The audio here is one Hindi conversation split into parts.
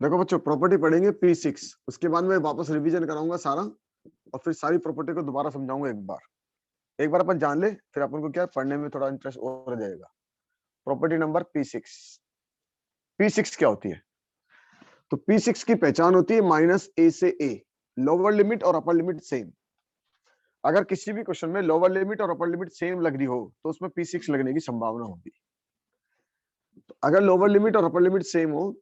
देखो बच्चों, प्रॉपर्टी पढ़ेंगे P6, उसके बाद मैं वापस रिवीजन कराऊंगा सारा, और फिर सारी प्रॉपर्टी को दोबारा समझाऊंगा एक बार अपन जान ले, फिर अपन को क्या पढ़ने में थोड़ा इंटरेस्ट और जाएगा। Property number P6। P6 क्या होती है? तो P6 की पहचान होती है -a से a, लोअर लिमिट और अपर लिमिट सेम। अगर किसी भी क्वेश्चन में लोअर लिमिट और अपर लिमिट सेम लग रही हो तो उसमें P6 लगने की संभावना होगी। तो अगर लोअर लिमिट और अपर लिमिट सेम हो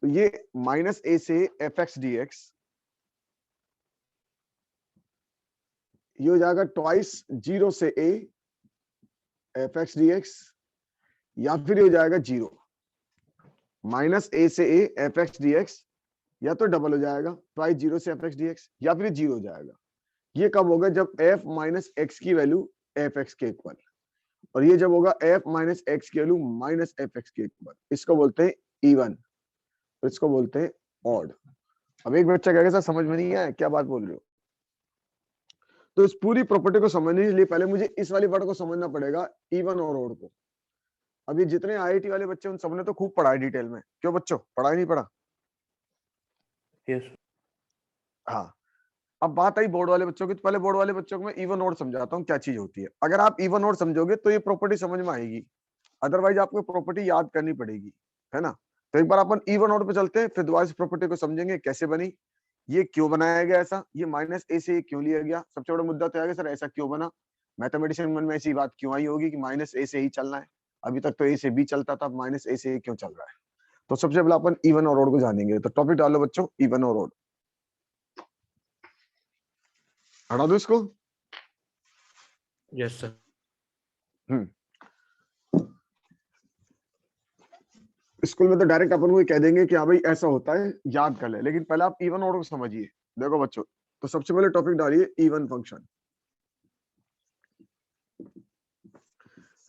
तो ये -a से fx dx, ये हो जाएगा ट्वाइस 0 से a fx dx, या फिर ये हो जाएगा 0 -a से a fx dx, या तो डबल हो जाएगा ट्वाइस 0 से fx dx, या फिर 0 हो जाएगा। ये कब होगा? जब f माइनस एक्स की वैल्यू fx के इक्वल, और ये जब होगा f माइनस एक्स की वैल्यू माइनस fx के इक्वल। इसको बोलते हैं इवन, इसको बोलते हैं ऑड। अब एक बच्चा कहेगा सर समझ में नहीं आया, क्या बात बोल रहे हो? तो इस पूरी प्रॉपर्टी को समझने के लिए पहले मुझे इस वाली वर्ड को समझना पड़ेगा, इवन और ऑड को। अब ये जितने आईआईटी वाले बच्चे उन सबने तो खूब पढ़ा है डिटेल में, क्यों बच्चों, पढ़ा ही नहीं पढ़ा? यस। हाँ। अब बात आई बोर्ड वाले बच्चों की, तो पहले बोर्ड वाले बच्चों को मैं इवन ऑड समझाता हूँ क्या चीज होती है। अगर आप इवन ऑड समझोगे तो ये प्रॉपर्टी समझ में आएगी, अदरवाइज आपको प्रॉपर्टी याद करनी पड़ेगी, है ना। तो एक बार अपन इवन ऑड पे चलते हैं, फिर दोबारा इस प्रॉपर्टी को समझेंगे कैसे बनी, ये क्यों बनाया गया ऐसा, ये -a से ये क्यों लिया गया। सबसे बड़ा मुद्दा तो आएगा सर ऐसा क्यों बना, मैथमेटिशियन मन में ऐसी बात क्यों आई होगी कि -a से ही चलना है, अभी तक तो a से b चलता था, -a से क्यों चल रहा है। तो सबसे पहले अपन इवन और ऑड को जानेंगे। तो टॉपिक डालो बच्चों, इवन और ऑड। हटा दो इसको। Yes sir. स्कूल में तो डायरेक्ट अपन को कह देंगे कि हाँ भाई ऐसा होता है, याद कर ले, लेकिन पहले आप इवन ऑर्डर को समझिए। देखो बच्चों, तो सबसे पहले टॉपिक डालिए इवन फंक्शन।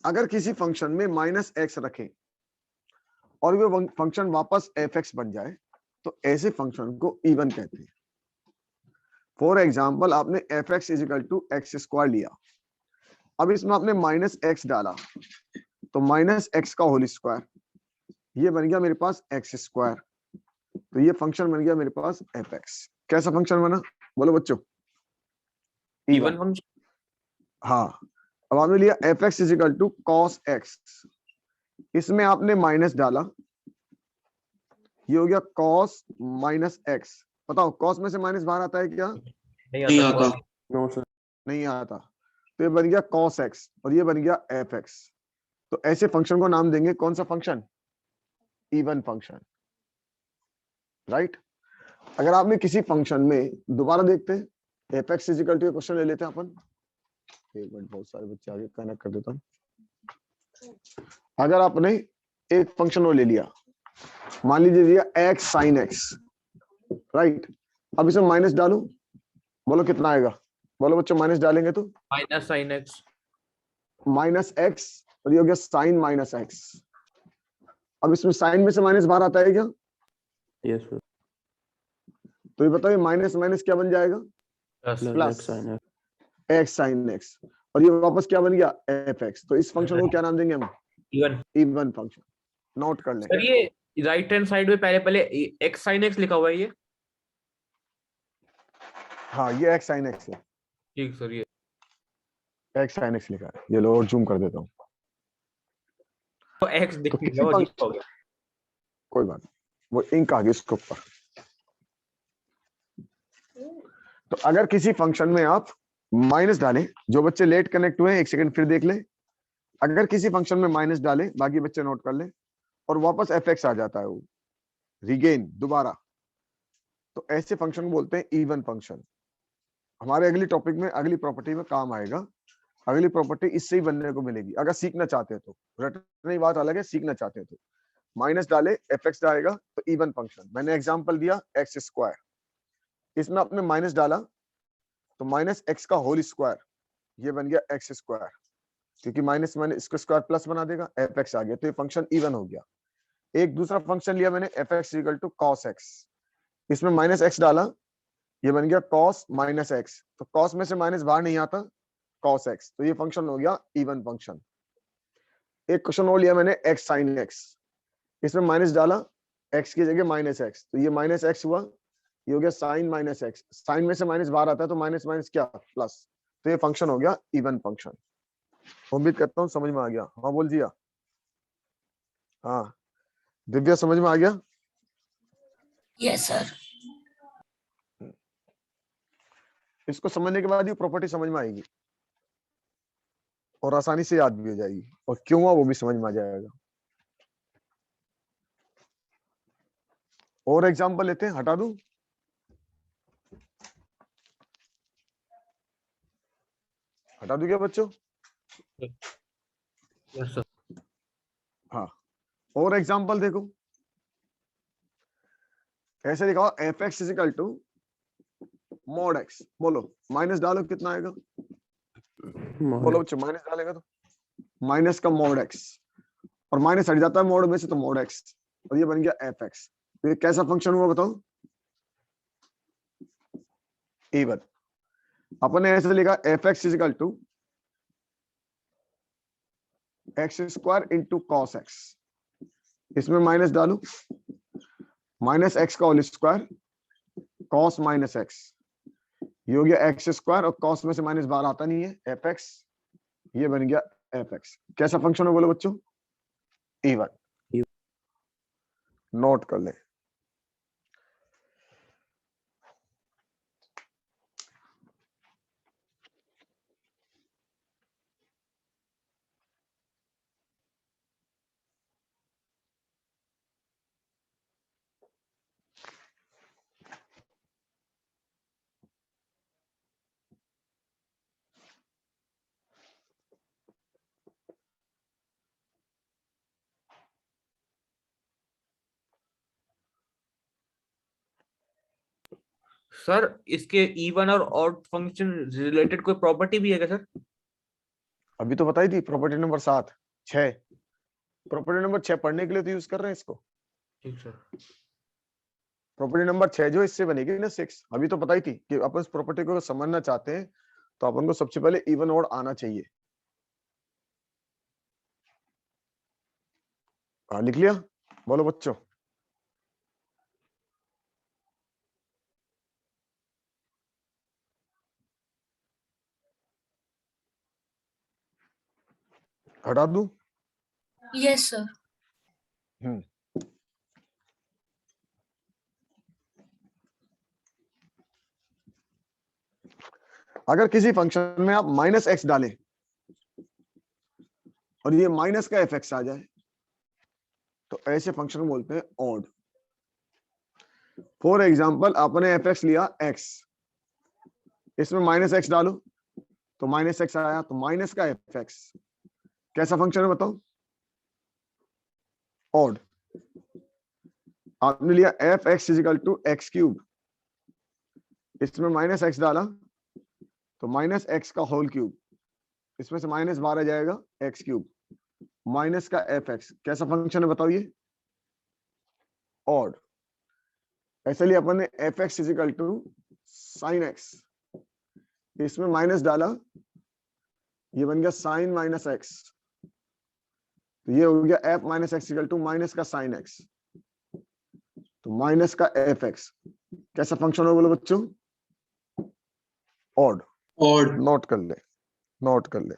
अगर किसी फंक्शन में -x रखें और वो फंक्शन वापस fx बन जाए तो ऐसे फंक्शन को इवन कहते हैं। फॉर एग्जाम्पल, आपने fx = x² लिया, अब इसमें आपने -x डाला तो -x का होल स्क्वायर, ये बन गया मेरे पास x²। तो ये फंक्शन बन गया मेरे पास fx। कैसा फंक्शन बना, बोलो बच्चों? Even function. हाँ। अब आपने लिया fx = cos x, इसमें आपने माइनस डाला, ये हो गया cos -x। बताओ cos में से माइनस बाहर आता है क्या? नहीं आता। No sir. नहीं आता। तो ये बन गया cos x और ये बन गया fx। तो ऐसे फंक्शन को नाम देंगे कौन सा फंक्शन? Even function, right. अगर आपने किसी फंक्शन में, दोबारा देखते हैं fx = क्वेश्चन ले लेते हैं अपन। एक मिनट, बहुत सारे बच्चे आगे कनेक्ट कर देता हूं। अगर आपने एक फंक्शन वो ले लिया, मान लीजिए दिया x sin x, राइट। अब इसमें माइनस डालो, बोलो कितना आएगा? बोलो बच्चों, माइनस डालेंगे तो -sin x -x, और ये हो गया sin -x। अब इसमें साइन में से माइनस बाहर आता है क्या? Yes sir. तो ये बताओ, माइनस माइनस क्या बन जाएगा? प्लस x sin x, और ये वापस क्या बन गया? fx। तो इस फंक्शन को क्या नाम देंगे हम? इवन। Even function. नोट कर लें। सर ये राइट हैंड साइड में पहले x sin x लिखा हुआ है ये। हाँ, ये x sin x है। ठीक सर, ये x sin x लिखा है, ये लो और जूम कर देता हूँ। तो x दिख किसी गया, वो फंक्शन- अजीब हो गया। कोई बात नहीं, वो इंक आ गई इसके ऊपर। तो अगर किसी फंक्शन में आप माइनस डालें, जो बच्चे लेट कनेक्ट हुए हैं एक सेकंड फिर देख ले। अगर किसी फंक्शन में माइनस डालें, बाकी बच्चे नोट कर ले, और वापस fx आ जाता है, वो रिगेन दोबारा, तो ऐसे फंक्शन को बोलते हैं इवन फंक्शन। हमारे अगली टॉपिक में, अगली प्रॉपर्टी में काम आएगा। अगली प्रॉपर्टी इससे ही बनने को मिलेगी, अगर सीखना चाहते हैं तो। रटने की बात अलग है, सीखना चाहते हैं तो माइनस डाले fx आएगा तो इवन फंक्शन। मैंने एग्जांपल दिया x², इसमें आपने माइनस डाला तो -x का होल स्क्वायर, ये बन गया x², क्योंकि माइनस इसको स्क्वायर प्लस बना देगा, fx आ गया, तो ये फंक्शन इवन हो गया। एक दूसरा फंक्शन लिया मैंने fx = cos x, इसमें -x डाला, ये बन गया cos -x। तो cos में से माइनस बाहर नहीं आता, cos x, तो ये फंक्शन हो गया इवन फंक्शन। एक क्वेश्चन और लिया मैंने x sin x, इसमें माइनस डाला, x की जगह माइनस एक्स, तो ये माइनस एक्स हुआ, ये हो गया साइन माइनस एक्स, साइन में से माइनस बाहर आता है तो माइनस माइनस क्या प्लस, तो ये फंक्शन हो गया इवन फंक्शन। उम्मीद करता हूँ समझ में आ गया। हाँ बोल दिया। हाँ दिव्या समझ में आ गया। Yes sir. इसको समझने के बाद ये प्रॉपर्टी समझ में आएगी और आसानी से याद भी हो जाएगी, और क्यों हुआ वो भी समझ में आ जाएगा। और एग्जांपल लेते हैं, हटा दूं? हटा दूं क्या बच्चों? Yes sir. हाँ और एग्जांपल देखो, ऐसे लिखा हो f x equal to mod x, बोलो माइनस डालो कितना आएगा, बोलो बच्चों माइनस डालेगा तो माइनस का मॉड एक्स, और माइनस हट जाता है मॉड में से तो मॉड एक्स, और ये बन गया एफ एक्स। तो ये कैसा फंक्शन हुआ बताओ? इवन। अपन ने ऐसे लिखा f x equal to x square into cos x, इसमें माइनस डालू, माइनस एक्स का whole square cos minus x, ये हो गया एक्स स्क्वायर, और कॉस में से माइनस बाहर आता नहीं है, एफ एक्स, ये बन गया एफ एक्स। कैसा फंक्शन है बोलो बच्चों? इवन। नोट कर ले। सर इसके इवन और ऑड फंक्शन रिलेटेड कोई प्रॉपर्टी भी है क्या सर? अभी तो बताई थी प्रॉपर्टी नंबर 7 6, प्रॉपर्टी नंबर 6 पढ़ने के लिए तो यूज कर रहे हैं इसको। ठीक सर। प्रॉपर्टी नंबर 6 जो इससे बनेगी ना 6, अभी तो बताई थी कि अपन इस प्रॉपर्टी को समझना चाहते हैं तो अपन को सबसे पहले इवन ऑड आना चाहिए। हाँ लिख लिया, बोलो बच्चों। हटा दूं? Yes sir. हम्म। अगर किसी फंक्शन में आप माइनस एक्स डालें और ये माइनस का एफ एक्स आ जाए तो ऐसे फंक्शन को बोलते हैं ऑड। फॉर एग्जाम्पल आपने एफ एक्स लिया एक्स, इसमें माइनस एक्स डालो तो माइनस एक्स आया, तो माइनस का एफ एक्स कैसा फंक्शन है बताओ? ऑड। आपने लिया f x equal to x cube, इसमें माइनस एक्स डाला तो माइनस एक्स का होल क्यूब, इसमें से माइनस बाहर आ जाएगा एक्स क्यूब, माइनस का एफ एक्स कैसा फंक्शन है बताओ? ये ऑड। ऐसे लिए अपन ने f x equal to sine x, इसमें माइनस डाला, ये बन गया साइन माइनस एक्स, तो ये हो गया f minus x equal to minus का साइन एक्स, तो माइनस का एफ एक्स कैसा फंक्शन हो बोलो बच्चों? ऑड। और नोट कर ले, नोट कर ले।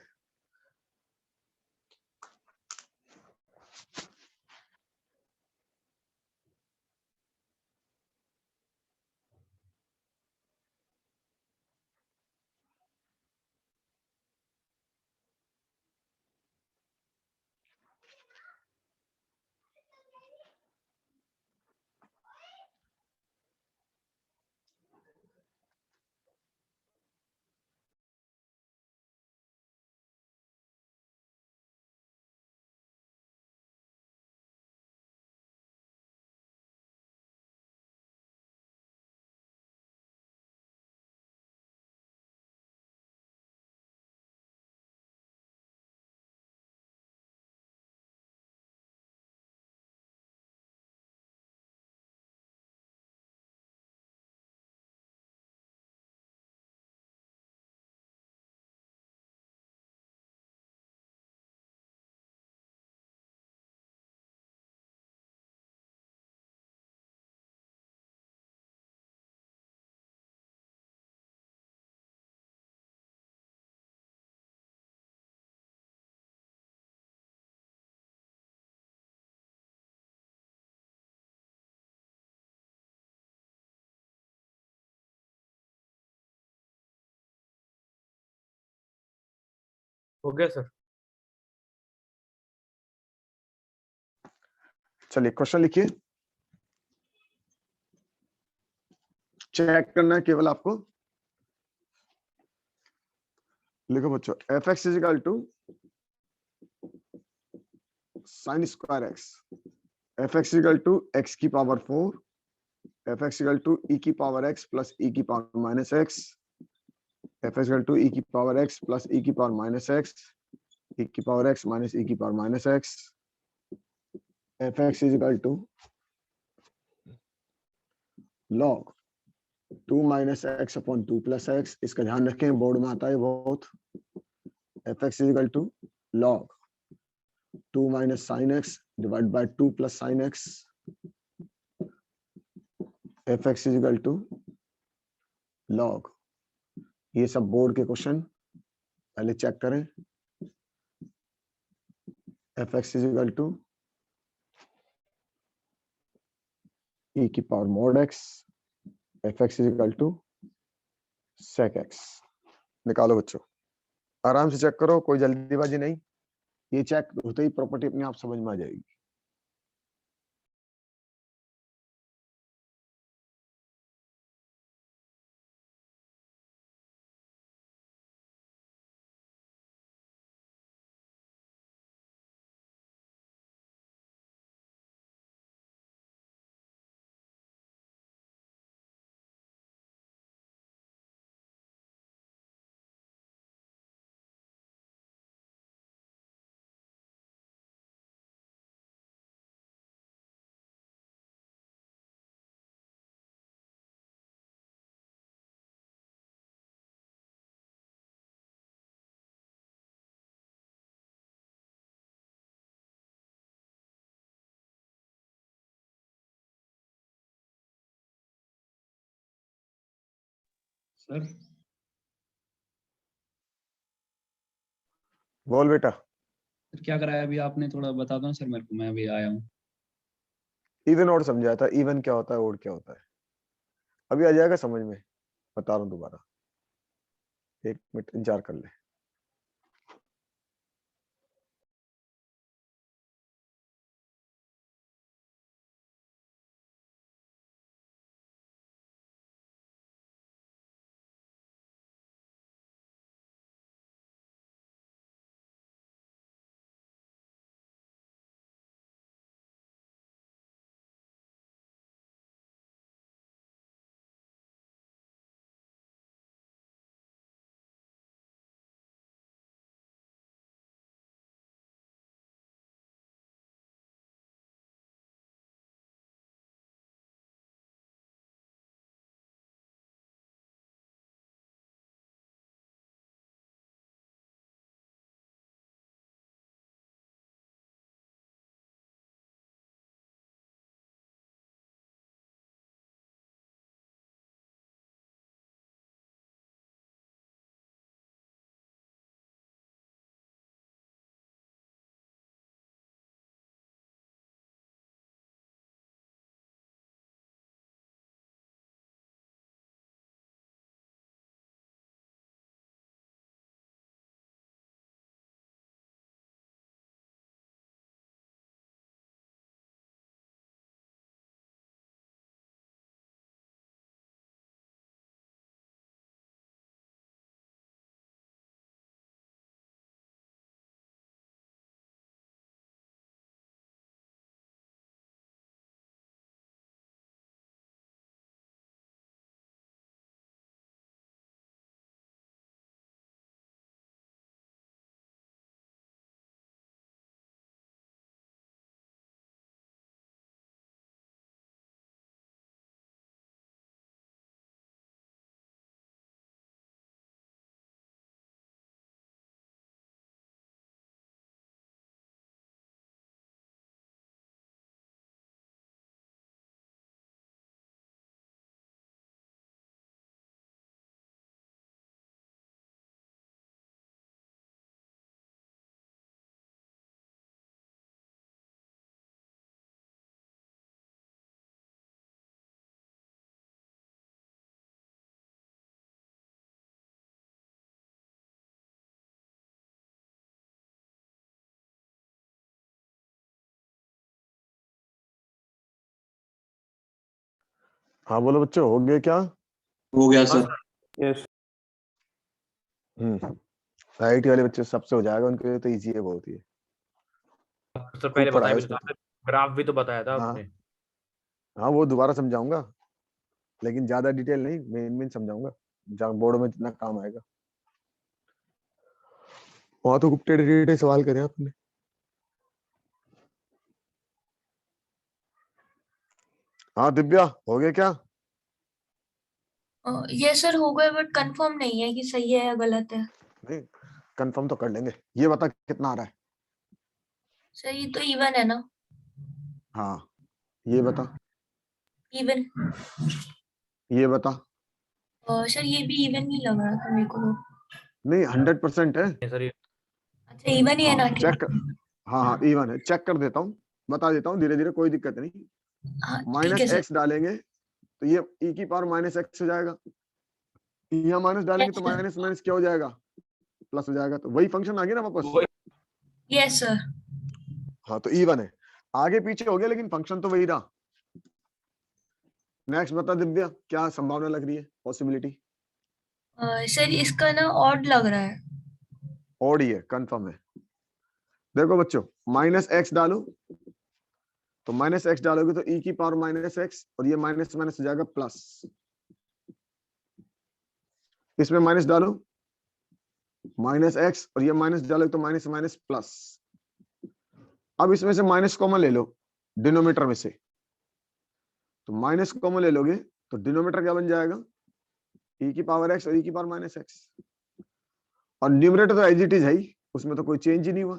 हो गया सर। चलिए क्वेश्चन लिखिए, चेक करना है केवल आपको। लिखो बच्चों, f x is equal to sine square x, f x equal to x की power 4, f x equal to e की पावर एक्स प्लस ई की power minus x, f x equal to e की पावर एक्स प्लस ई की पावर माइनस एक्स, ई की पावर एक्स माइनस ई की power minus x, f x is equal to log 2 minus x upon 2 plus x. इसका ध्यान रखें, बोर्ड में आता है बहुत। F x is equal to log 2 minus sine x divide by 2 plus sine x, f x is equal to log, ये सब बोर्ड के क्वेश्चन पहले चेक करें। F x is equal to e की power mod x, f x is equal to sec x. निकालो बच्चों, आराम से चेक करो, कोई जल्दीबाजी नहीं। ये चेक होते ही प्रॉपर्टी अपने आप समझ में आ जाएगी। सर बोल बेटा। सर क्या कराया अभी आपने, थोड़ा बता दो ना सर मेरे को, मैं अभी आया हूँ। इवन ऑड समझाया था, इवन क्या होता है, ओड क्या होता है, अभी आ जाएगा समझ में। बता रहा हूँ दोबारा, 1 मिनट इंतजार कर ले। हाँ बोलो बच्चों, हो गया क्या? हो गया हाँ सर। Yes. आईआईटी वाले बच्चे सबसे हो जाएगा, उनके लिए तो इजी है बहुत ही। सर पहले खूब बताया पढ़ाया भी तो था, ग्राफ भी तो बताया था हाँ। आपने। हाँ वो दोबारा समझाऊंगा, लेकिन ज्यादा डिटेल नहीं, मेन मेन समझाऊंगा जहाँ बोर्ड में जितना काम आएगा। वहां तो खूब टेढ़े टेढ़े सवाल करे आपने। हाँ दिव्या, हो गया क्या? यस सर, हो गए, बट कंफर्म नहीं है कि सही है या गलत है। नहीं, कंफर्म तो कर लेंगे। ये बता कितना आ रहा है? सर ये तो इवन है ना? हाँ ये बता, इवन। ये बता। सर ये भी इवन नहीं लग रहा था मेरे को। नहीं 100% है। सर ये अच्छा इवन ही है ना? ठीक चेक कर, हाँ हाँ इवन है, चेक कर देता हूँ, बता देता हूँ धीरे धीरे, कोई दिक्कत नहीं। हाँ ठीक माइनस है सर। एक्स डालेंगे तो ये e की पावर माइनस एक्स हो जाएगा, यहाँ माइनस डालेंगे तो Yes, sir. माइनस माइनस क्या हो जाएगा, प्लस हो जाएगा। तो वही फंक्शन आ गया ना वापस। वही- यस सर। हाँ तो इवन है, आगे पीछे हो गया लेकिन फंक्शन तो वही रहा। नेक्स्ट बता दिव्या, क्या संभावना लग रही है, पॉसिबिलिटी? सर इसका ना ऑड लग रहा है। ऑड ही है, कंफर्म है। देखो बच्चों, माइनस एक्स डालो, तो माइनस एक्स डालोगे तो e की पावर माइनस एक्स, और ये माइनस माइनस हो जाएगा प्लस। इसमें माइनस डालो, माइनस एक्स, और ये माइनस डालोगे तो माइनस माइनस प्लस। अब इसमें से माइनस कॉमन ले लो डिनोमिनेटर में से, तो माइनस कॉमन ले लोगे तो डिनोमिनेटर क्या बन जाएगा, e की पावर एक्स और e की पावर माइनस एक्स। और न्यूमरेटर तो एज इट इज है ही, उसमें तो कोई चेंज ही नहीं हुआ।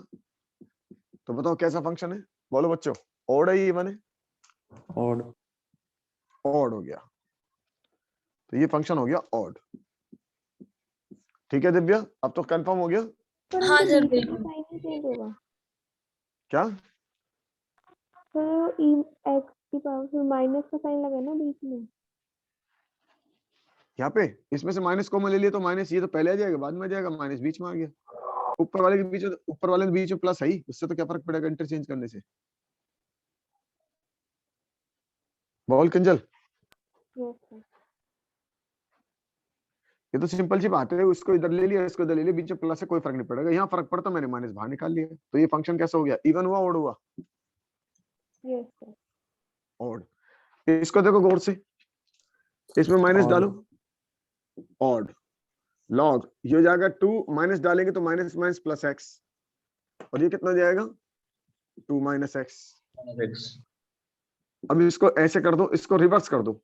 तो बताओ कैसा फंक्शन है, बोलो बच्चों, ऑड है इवन है? Odd. ऑड हो गया, तो ये फंक्शन हो गया ऑड। ठीक है दिव्या, अब तो कंफर्म हो गया हाँ सर बिल्कुल। चेंज होगा क्या? सर, एक्स की पावर फिर माइनस का साइन लगा ना बीच में। यहाँ पे इसमें से माइनस कॉमन ले लिया तो माइनस, ये तो पहले आ जाएगा बाद में आ जाएगा, माइनस बीच में आ गया। ऊपर वाले के बीच में, ऊपर वाले के बीच में प्लस है ही, उससे तो क्या फर्क पड़ेगा इंटरचेंज करने से। बोल किंजल, यस सर। ये तो सिंपल सी बात है, उसको इधर ले लिया, इसको इधर ले लिया, बीच में प्लस है, कोई फर्क नहीं पड़ेगा। यहाँ फर्क पड़ता, मैंने माइनस बाहर निकाल लिया। तो ये फंक्शन कैसा हो गया, इवन हुआ ऑड हुआ? Yes sir. ऑड। इसको देखो गौर से, इसमें माइनस Odd. डालो, ऑड लॉग, ये हो जाएगा 2, माइनस डालेंगे तो माइनस माइनस प्लस एक्स, और ये कितना हो जाएगा 2 माइनस एक्स। अब इसको ऐसे कर दो, इसको रिवर्स कर दो,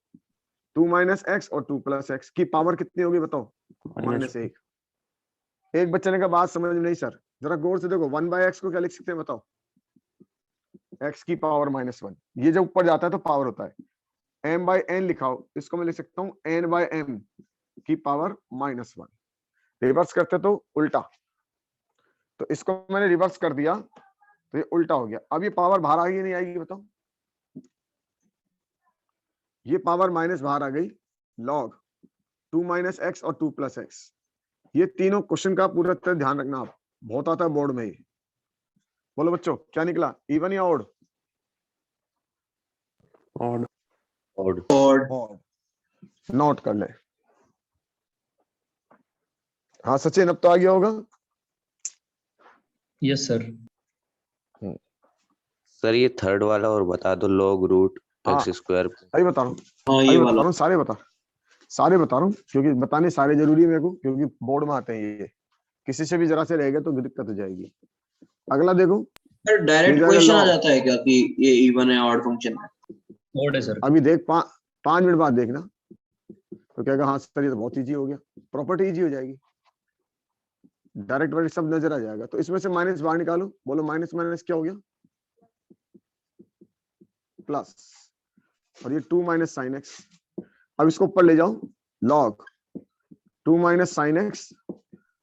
2 माइनस एक्स और 2 प्लस एक्स की पावर कितनी होगी बताओ? माइनस एक। एक बच्चे ने कहा बात समझ में नहीं सर, जरा गौर से देखो, 1 बाय एक्स को क्या लिख सकते हैं बताओ? एक्स की पावर -1। ये जब ऊपर जाता है तो पावर होता है, m बाय n लिखाओ, इसको मैं लिख सकता हूँ n बाय m की पावर -1। रिवर्स करते तो उल्टा, तो इसको मैंने रिवर्स कर दिया तो ये उल्टा हो गया। अब ये पावर बाहर आ गई नहीं आएगी बताओ? ये पावर माइनस बाहर आ गई, लॉग 2 माइनस एक्स और 2 प्लस एक्स। ये तीनों क्वेश्चन का पूरा तरह ध्यान रखना, आप बहुत आता है बोर्ड में ही। बोलो बच्चों क्या निकला, इवन या ऑड? Odd. और नोट कर ले। हाँ सचिन, अब तो आ गया होगा। Yes sir. सर ये थर्ड वाला और बता दो, लॉग रूट हाँ। X square. अभी बता रहा हूँ, हाँ, ये अभी बता वाला रहा हूँ, सारे बता रहा हूँ, क्योंकि बताने सारे जरूरी है मेरे को, क्योंकि बोर्ड में आते हैं ये। किसी से भी जरा से रहेगा तो दिक्कत हो जाएगी। अगला देखो, सर, ये डायरेक्ट जाएगा क्वेश्चन आ log। जाता है क्या कि ये इवन है ऑड फंक्शन है? ऑड है सर। अभी देख 5 मिनट बाद देखना, तो कहेगा हाँ सर ये तो बहुत इजी हो गया, प्रॉपर्टी इजी हो जाएगी, डायरेक्ट वाइट सब नजर आ जाएगा। तो इसमें से माइनस बाहर निकालो, बोलो माइनस माइनस क्या हो गया, प्लस, और ये 2 माइनस साइन एक्स। अब इसको ऊपर ले जाओ, log 2 minus sine x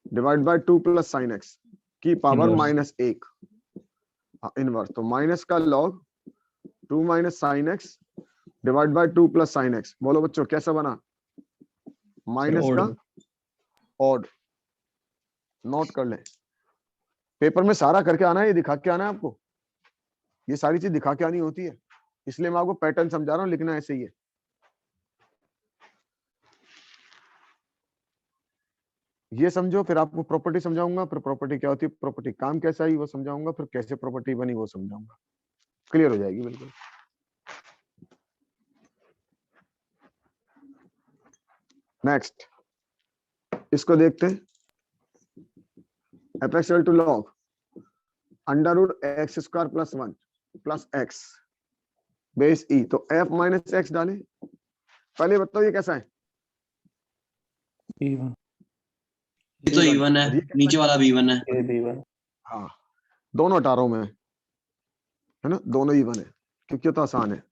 divide by 2 plus sine x की पावर Inverse. -1। इनवर्स, तो माइनस का log 2 minus sine x divide by 2 plus sine x. बोलो बच्चों कैसा बना, माइनस odd. का ऑड। नोट कर ले, पेपर में सारा करके आना है, ये दिखा के आना है आपको, ये सारी चीज दिखा के आनी होती है, इसलिए मैं आपको पैटर्न समझा रहा हूँ, लिखना ऐसे ही है। ये समझो, फिर आपको प्रॉपर्टी समझाऊंगा, फिर प्रॉपर्टी क्या होती है, प्रॉपर्टी काम कैसा है वो समझाऊंगा, फिर कैसे प्रॉपर्टी बनी वो समझाऊंगा। क्लियर हो जाएगी बिल्कुल। नेक्स्ट इसको देखते हैं। F x to log under root x square plus 1 plus x base e. तो एफ माइनस एक्स डाले। पहले बताओ ये कैसा है? B1 ये तो इवन है, और ये कैसा नीचे वाला भी इवन है। ये B1 हाँ, दोनों हटा रहा हूं मैं, है ना, दोनों इवन है क्योंकि ये तो आसान है।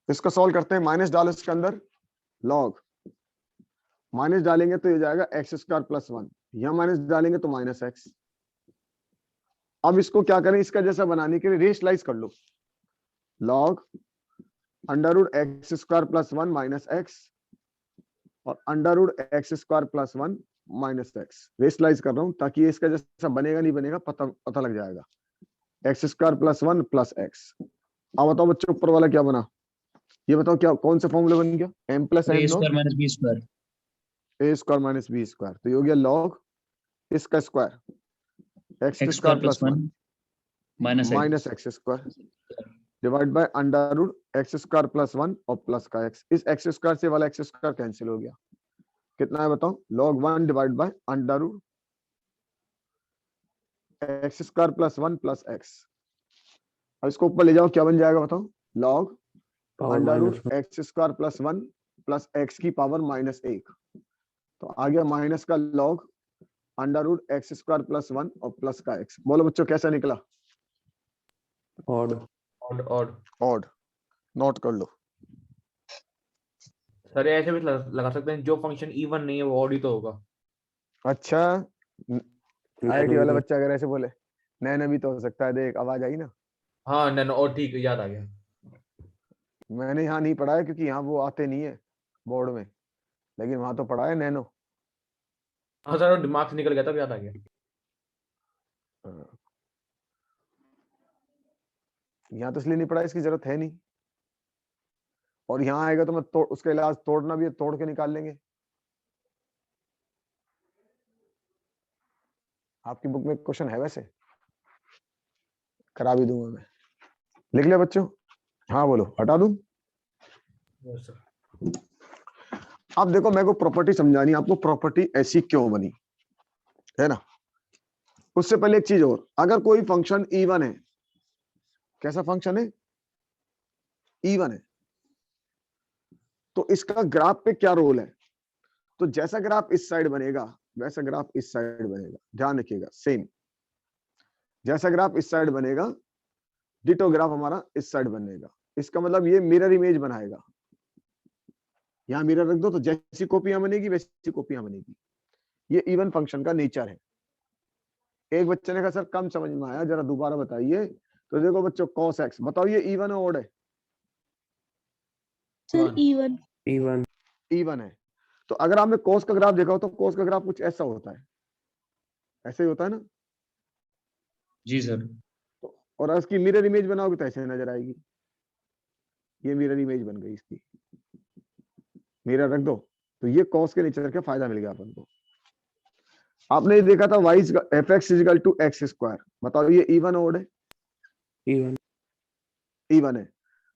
इसको सॉल्व करते हैं। माइनस डालो इसके अंदर, लॉग माइनस डालेंगे तो ये जाएगा एक्स स्क्वायर प्लस 1, यहां माइनस डालेंगे तो माइनस एक्स। अब इसको क्या करें, इसका जैसा बनाने के लिए रेशलाइज कर लो। Log under root x square plus 1 minus x और under root x square plus 1 minus x. Rationalise कर रहा हूं ताकि ये इसका जैसा बनेगा नहीं बनेगा पता लग जाएगा। X square plus 1 plus x. अब बताओ बच्चों ऊपर वाला क्या बना, ये बताओ क्या कौन सा फॉर्मूला बन गया? M plus A N square minus B square. A square minus B square. तो ये हो गया लॉग इसका square x x square square plus plus 1 1 minus minus x square divide by under root x square plus 1 और प्लस का एक्स। इस एक्स स्क्वायर से वाला एक्स स्क्वायर कैंसिल हो गया। कितना है बताओ? Log 1 divide by under root x square plus 1 plus x. अब इसको ऊपर ले जाओ, क्या बन जाएगा बताओ? Log power under minus root x square plus 1 plus x की पावर माइनस 1। तो आ गया माइनस का log under root x square plus 1 और प्लस का एक्स। बोलो बच्चों कैसा निकला? Odd odd. ऑड। नोट कर लो। सर ऐसे भी लगा सकते हैं, जो फंक्शन इवन नहीं है वो ऑड ही तो होगा। अच्छा, आईआईटी वाला बच्चा अगर ऐसे बोले नैना भी तो हो सकता है। देख आवाज आई ना। हाँ नैनो, और ठीक याद आ गया। मैंने यहाँ नहीं पढ़ा है क्योंकि यहाँ वो आते नहीं है बोर्ड में, लेकिन वहां तो पढ़ा है नैनो। हाँ सर, दिमाग से निकल गया तब याद आ गया। यहाँ तो इसलिए नहीं पढ़ा, इसकी जरूरत है नहीं। और यहाँ आएगा तो मैं उसका इलाज तोड़ना भी है, तोड़ के निकाल लेंगे। आपकी बुक में क्वेश्चन है वैसे, करा भी दूंगा मैं। लिख लिया बच्चों? हाँ बोलो, हटा दूं? Yes sir. अब देखो मेरे को प्रॉपर्टी समझानी, आपको प्रॉपर्टी ऐसी क्यों बनी है ना। उससे पहले एक चीज और, अगर कोई फंक्शन इवन है, कैसा फंक्शन है? इवन है, तो इसका ग्राफ पे क्या रोल है? तो जैसा ग्राफ इस साइड बनेगा वैसा ग्राफ इस साइड बनेगा। ध्यान रखिएगा, सेम जैसा ग्राफ इस साइड बनेगा डिटो ग्राफ हमारा इस साइड बनेगा। इसका मतलब ये मिरर इमेज बनाएगा। यहां मिरर रख दो तो जैसी कॉपियां बनेगी वैसी कॉपियां बनेगी। ये इवन फंक्शन का नेचर है। एक बच्चे ने कहा सर कम समझ में आया, जरा दोबारा बताइए। तो देखो बच्चों cos x, बताओ ये इवन है ऑड है? Sir even. E1 इवन है। तो अगर आपने cos का ग्राफ देखा हो तो cos का ग्राफ कुछ ऐसा होता है, ऐसे ही होता है ना। जी सर। और उसकी मिरर इमेज बनाओगे तो ऐसे नजर आएगी। ये मिरर इमेज बन गई इसकी, मिरर रख दो तो ये cos के नेचर का फायदा मिल गया अपन को। आपने देखा था y f x equal to x square, बताओ ये इवन ऑड है? E1 इवन है।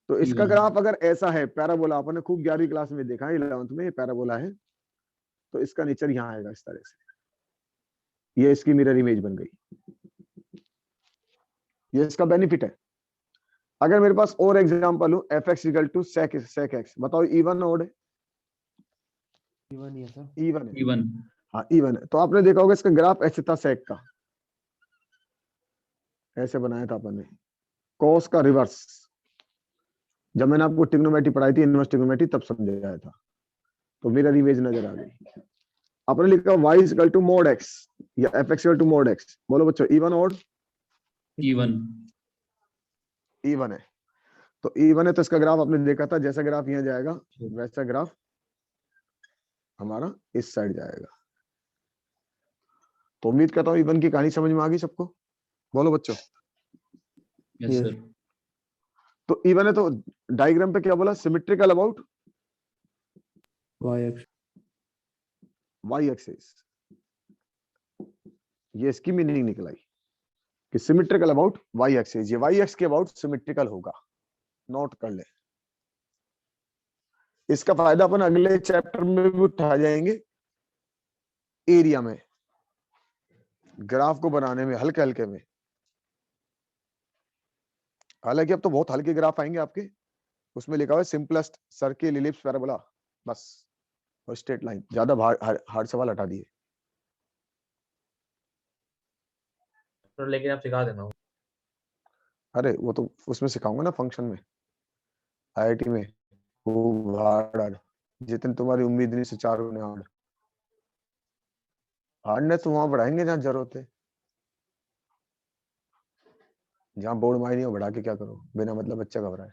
तो इसका Even। ग्राफ अगर ऐसा है, पैराबोला, आपने खूब 11वीं क्लास में देखा है, 11th में पैराबोला है, तो इसका नेचर यहाँ आएगा इस तरह से। ये इसकी मिरर इमेज बन गई। ये इसका बेनिफिट है। अगर मेरे पास और एग्जांपल हो, f x equal to sec x, बताओ इवन ऑड है? E1 ही है सर। इवन है। इवन। हाँ इवन है। तो आपने देखा होगा इसका ग्राफ ऐसे था सेक का, ऐसे बनाया था अपन ने। कॉस का रिवर्स, जब मैंने आपको ट्रिग्नोमेट्री पढ़ाई थी, इनवर्स ट्रिग्नोमेट्री, तब समझाया था। तो मिरर इमेज नजर आ गई। आपने लिखा y equal to mod x या f equal to mod x। बोलो बच्चों इवन ऑड? इवन। इवन है। तो इवन है तो इसका ग्राफ आपने देखा था, जैसा ग्राफ यहाँ जाएगा वैसा ग्राफ हमारा इस साइड जाएगा। तो उम्मीद करता हूँ इवन की कहानी समझ में आ गई सबको। बोलो बच्चों। Yes Yes। सर। तो इवन है तो डायग्राम पे क्या बोला? Symmetrical about Y axis Y axis. ये इसकी मीनिंग निकल आई कि सिमेट्रिकल अबाउट वाई एक्सिस, ये वाई एक्स के अबाउट सिमेट्रिकल होगा, नोट कर ले। इसका फायदा अपन अगले चैप्टर में भी उठा जाएंगे, एरिया में, ग्राफ को बनाने में, हल्के हल्के में। हालांकि अब तो बहुत हल्के ग्राफ आएंगे आपके, उसमें लिखा हुआ है सिंपलेस्ट सर्किल, इलिप्स, पैराबोला, बस, और स्ट्रेट लाइन। ज्यादा हार्ड सवाल हटा दिए। तो लेकिन आप सिखा देना। अरे वो तो उसमें सिखाऊंगा ना, फंक्शन में, आईआईटी में। वो हार्ड, जितने तुम्हारी उम्मीद नहीं से 4 गुने हार्ड। हार्डनेस तो वहां बढ़ाएंगे जहां जरूरत है, जहां बोर्ड माई नहीं हो बढ़ा के क्या करो, बिना मतलब बच्चा घबराए।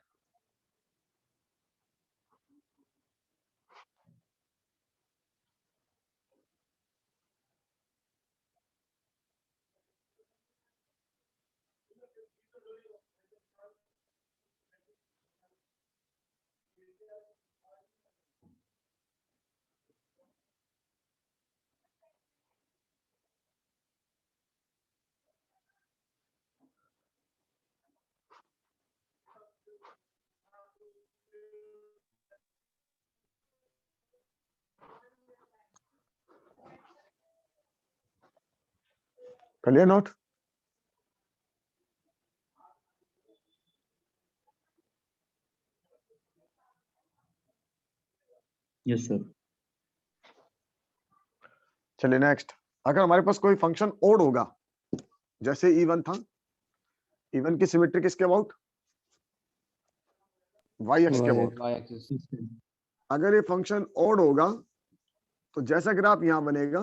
कर लिया नोट? Yes sir. चलिए नेक्स्ट। अगर हमारे पास कोई फंक्शन ओड होगा, जैसे इवन था, इवन की सिमेट्री किसके अबाउट? वाई एक्स के अबाउट। Y axis. अगर ये फंक्शन ओड होगा तो जैसा ग्राफ यहां बनेगा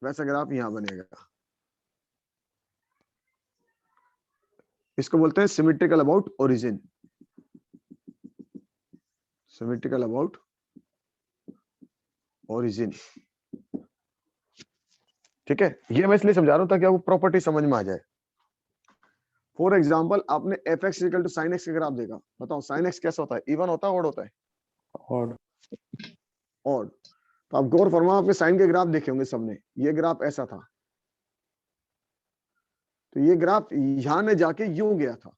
वैसा ग्राफ यहां बनेगा। इसको बोलते हैं symmetrical about origin. Symmetrical about origin, ठीक है। ये मैं इसलिए समझा रहा हूं ताकि आपको प्रॉपर्टी समझ में आ जाए। फॉर एग्जाम्पल, आपने f x equal to sine x का ग्राफ देखा, बताओ साइन एक्स कैसा होता है? इवन होता है, ऑड होता है? ऑड। ऑड। तो आप गौर फरमा, आपके साइन के ग्राफ देखे होंगे सबने, ये ग्राफ ऐसा था, तो ये ग्राफ यहां ने जाके यूं गया था।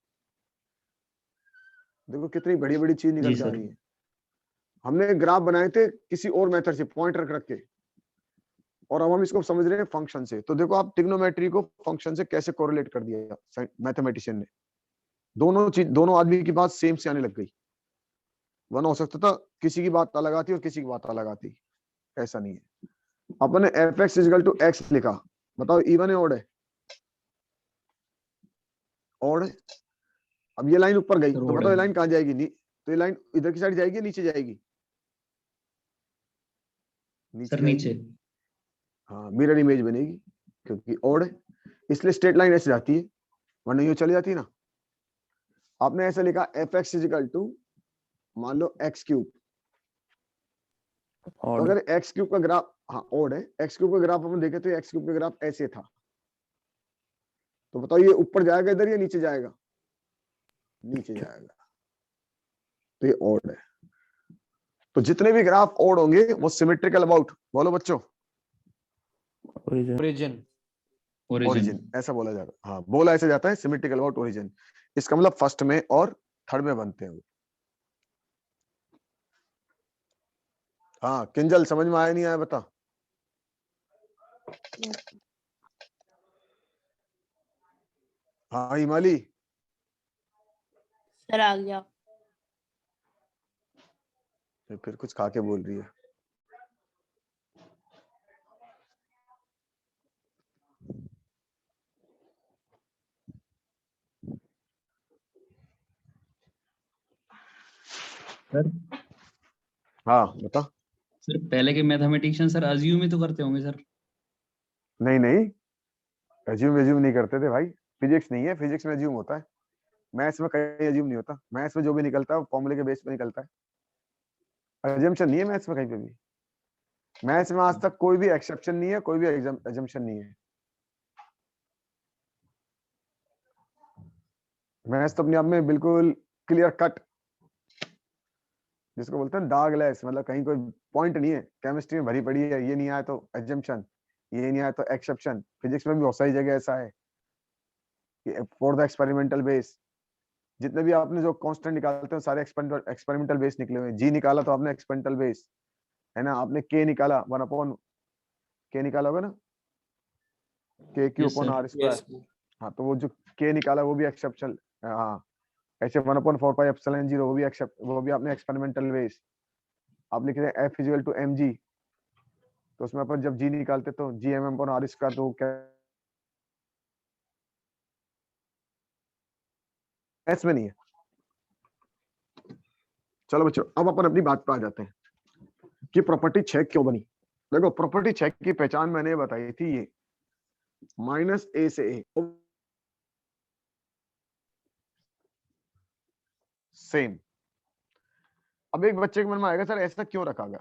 देखो कितनी बड़ी बड़ी चीज निकल जी के आ सर। रही है। हमने ग्राफ बनाए थे किसी और मेथड से, पॉइंट रख रख के, और अब हम इसको समझ रहे हैं फंक्शन से। तो देखो आप ट्रिग्नोमेट्री को फंक्शन से कैसे कोरिलेट कर दिया मैथमेटिशियन ने। दोनों चीज, दोनों आदमी की बात सेम से आने लग गई। वरना हो सकता था किसी की बात अलग आती और किसी की बात अलग आती, ऐसा नहीं है। अपने f x equal to x लिखा, बताओ इवन है ऑड है? ऑड है। अब ये लाइन ऊपर गई सर तो odd बताओ है। ये लाइन कहाँ जाएगी? तो ये लाइन इधर की साइड जाएगी, नीचे जाएगी? नीचे सर जाएगी। नीचे। हाँ, मिरर इमेज बनेगी क्योंकि ऑड है, इसलिए स्ट्रेट लाइन ऐसे जाती है, वरना ये चली जाती है ना। आपने ऐसे लिखा एफ एक्स इजकल टू, मान लो एक्स क्यूब। तो ऑड। अगर एक्स क्यूब का ग्राफ, हाँ ऑड है, एक्स क्यूब का ग्राफ अपन देखे तो एक्स क्यूब का ग्राफ ऐसे था, तो बताओ ये ऊपर जाएगा इधर या नीचे जाएगा? नीचे जाएगा, तो ये ऑड है। तो जितने भी ग्राफ ऑड होंगे वो सिमेट्रिकल अबाउट, बोलो बच्चों, ओरिजिन। ओरिजिन। ओरिजिन, ऐसा बोला जाता है। हाँ, बोला ऐसे जाता है सिमेट्रिकल अबाउट ओरिजिन। इसका मतलब फर्स्ट में और थर्ड में बनते हैं। हाँ किंजल, समझ में आया नहीं आया बता? हाँ हिमाली, सर आ गया। फिर कुछ खा के बोल रही है। सर हाँ बता। सर पहले के मैथमेटिशियन सर अज्यूम ही तो करते होंगे सर। नहीं नहीं, एज्यूम एज्यूम नहीं करते थे भाई। फिजिक्स नहीं है, फिजिक्स में एज्यूम होता है। मैथ्स में कहीं एज्यूम नहीं होता। मैथ्स में जो भी निकलता है वो फॉर्मूले के बेस पे निकलता है। एजम्पशन नहीं है मैथ्स में कहीं पे भी। मैथ्स में आज तक कोई भी एक्सेप्शन नहीं है, कोई भी एजम्पशन नहीं है। मैथ्स तो अपने आप में बिल्कुल क्लियर कट जिसको बोलते हैं दागलेस, मतलब कहीं कोई पॉइंट नहीं है, केमिस्ट्री में भरी पड़ी है, ये नहीं आया तो एजम्पशन, ये नहीं आया तो एक्सेप्शन। फिजिक्स में भी बहुत सारी जगह ऐसा है फॉर द एक्सपेरिमेंटल बेस। जितने भी आपने जो कांस्टेंट निकालते हैं सारे एक्सपेरिमेंटल बेस निकले हुए हैं। जी निकाला तो आपने एक्सपेरिमेंटल बेस, है ना। आपने के निकाला 1/k निकाला होगा ना, के क्यू Yes, upon sir. R square. हाँ, तो वो जो के निकाला वो भी एक्सेप्शन। हाँ, ऐसे 1/4 एप्सिलॉन 0 वो भी एक्सेप्ट, वो भी आपने एक्सपेरिमेंटल बेस। आप लिख रहे हैं F इक्वल टू mg, तो उसमें अपन जब जी निकालते तो gm अपॉन आर स्क्वायर, तो क्या एस में नहीं है। चलो बच्चों, अब अपन अपनी बात पे आ जाते हैं कि प्रॉपर्टी 6 क्यों बनी। देखो, प्रॉपर्टी 6 की पहचान मैंने बताई थी, ये -a से a सेम। अब एक बच्चे के मन में आएगा, सर ऐसा क्यों रखा गया?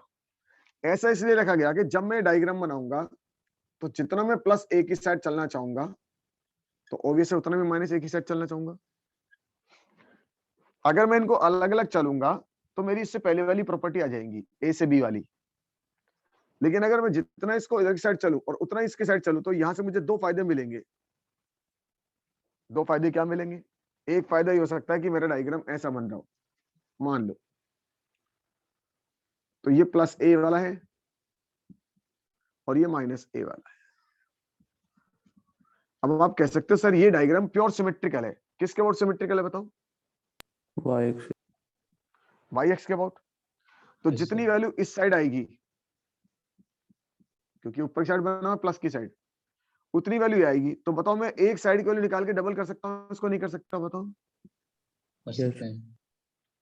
ऐसा इसलिए रखा गया कि जब मैं डायग्राम बनाऊंगा तो जितना मैं +a की साइड चलना चाहूंगा तो ऑब्वियस है उतना मैं -a की साइड चलना चाहूंगा। अगर मैं इनको अलग अलग चलूंगा तो मेरी इससे पहले वाली प्रॉपर्टी आ जाएंगी, a से b वाली। लेकिन अगर मैं जितना इसको इधर की साइड चलूं और उतना इसके साइड चलूं तो यहां से मुझे 2 फायदे मिलेंगे। 2 फायदे क्या मिलेंगे? एक फायदा ये हो सकता है कि मेरा डायग्राम ऐसा बन रहा हो, मान लो तो ये +a वाला है और ये -a वाला है। अब आप कह सकते हो सर ये डायग्राम प्योर सिमेट्रिकल है। किसके अबाउट सिमेट्रिकल है बताओ? y axis y एक्स के अबाउट। तो Yes, जितनी sir. वैल्यू इस साइड आएगी, क्योंकि ऊपर की साइड बना है प्लस की साइड, उतनी वैल्यू आएगी। तो बताओ मैं एक साइड की वैल्यू निकाल के डबल कर सकता हूँ, इसको नहीं कर सकता? बताओ। कर सकते हैं।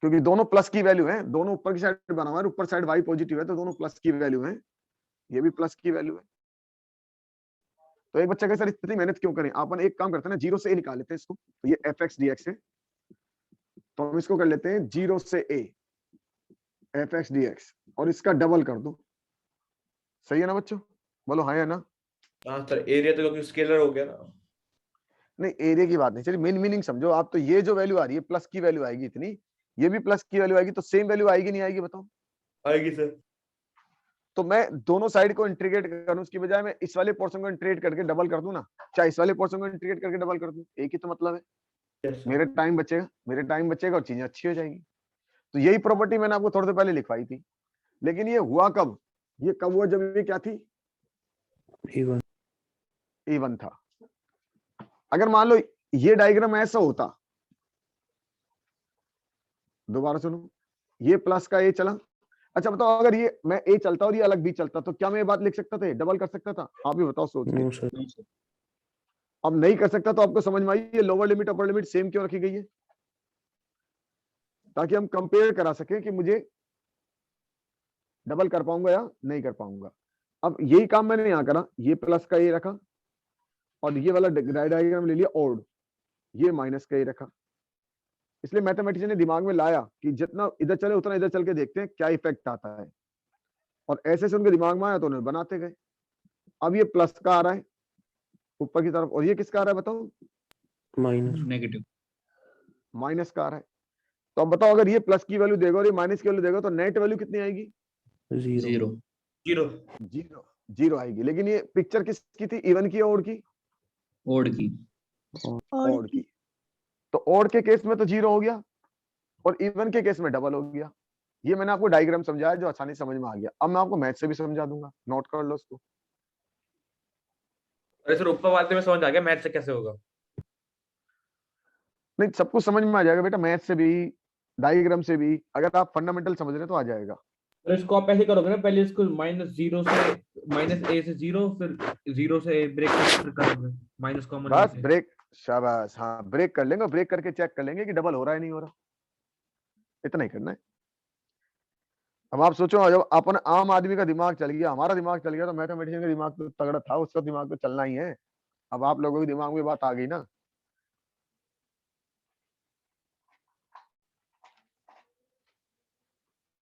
क्योंकि दोनों प्लस की वैल्यू है, दोनों ऊपर की साइड बना हुआ है, ऊपर साइड y पॉजिटिव है, तो दोनों प्लस की वैल्यू है, ये भी प्लस की वैल्यू है। तो एक बच्चा कहे सर इतनी मेहनत क्यों करें? अपन एक काम करते हैं ना, 0 से a निकाल लेते हैं इसको, तो ये fx dx है, तो हम इसको कर लेते हैं 0 से a fx dx और इसका डबल कर दो। सही है ना बच्चों? बोलो हाँ या ना। हाँ सर, एरिया तो क्योंकि स्केलर हो गया ना। नहीं, एरिया की बात नहीं, चलिए मेन मीनिंग समझो आप। तो ये जो वैल्यू आ रही है प्लस की वैल्यू आएगी इतनी, ये भी प्लस की वैल्यू आएगी, तो सेम वैल्यू आएगी नहीं आएगी बताओ? आएगी सर। तो मैं दोनों साइड को इंटीग्रेट करूं उसकी बजाय मैं इस वाले पोर्शन को इंटीग्रेट करके डबल कर दूं ना, चाहे इस वाले पोर्शन को इंटीग्रेट करके डबल कर दूं, एक ही तो मतलब है। Yes, sir. मेरे टाइम बचेगा और चीजें अच्छी हो जाएंगी। तो यही प्रॉपर्टी मैंने आपको थोड़ी देर पहले लिखवाई थी। लेकिन ये हुआ कब? ये कब हुआ जब ये क्या थी? even इवन था। अगर मान लो ये डायग्राम ऐसा होता, दोबारा सुनो, ये प्लस का ए चला। अच्छा बताओ, अगर ये मैं ए चलता और ये अलग बी चलता तो क्या मैं ये बात लिख सकता था, डबल कर सकता था? आप भी बताओ सोच के। no sir No, sir. अब नहीं कर सकता तो आपको समझ में आई ये lower limit upper limit same क्यों रखी गई है? ताकि हम कंपेयर करा सकें कि मुझे डबल कर पाऊंगा या नहीं कर पाऊंगा। अब यही काम मैंने यहां करा, ये प्लस का ए रखा और ये वाला डायग्राम ले लिया ऑड, ये माइनस का ए रखा। इसलिए मैथमेटिशियन ने दिमाग में लाया कि जितना इधर चले उतना इधर चल के देखते हैं क्या इफेक्ट आता है, और ऐसे से उनके दिमाग में आया तो उन्हें बनाते गए। अब ये प्लस का आ रहा है ऊपर की तरफ और ये किसका आ रहा है बताओ? minus Negative. माइनस का आ रहा है। तो अब बताओ अगर ये प्लस की वैल्यू देगा और ये माइनस की वैल्यू देगा तो नेट वैल्यू कितनी आएगी? 0 Zero. 0। जीरो आएगी। लेकिन ये पिक्चर किसकी थी, इवन की और की? Odd की. ऑड की। तो ऑड के केस में तो जीरो हो गया और इवन के केस में डबल हो गया। ये मैंने आपको डायग्राम समझाया जो आसानी से समझ में आ गया। अब मैं आपको मैथ से भी समझा दूंगा, नोट कर लो उसको। अरे सर, ऊपर वाले में समझ आ गया, मैथ से कैसे होगा? नहीं, सब कुछ समझ में आ जाएगा बेटा, मैथ से भी डायग्राम से भी। अगर आप फंडामेंटल समझ रहे हैं तो आ जाएगा। तो इसको आप ऐसे करोगे ना, पहले इसको -0 से -a से 0, फिर 0 से ब्रेक करोगे, माइनस कॉमन बस ब्रेक, शाबाश, हाँ ब्रेक कर लेंगे, ब्रेक करके चेक कर लेंगे कि डबल हो रहा है नहीं हो रहा, इतना ही करना है। अब आप सोचो, जब अपन आम आदमी का दिमाग चल गया, हमारा दिमाग चल गया, तो मैथमेटिशियन का दिमाग तो तगड़ा था, उसका दिमाग तो चलना ही है। अब आप लोगों के दिमाग में बात आ गई ना,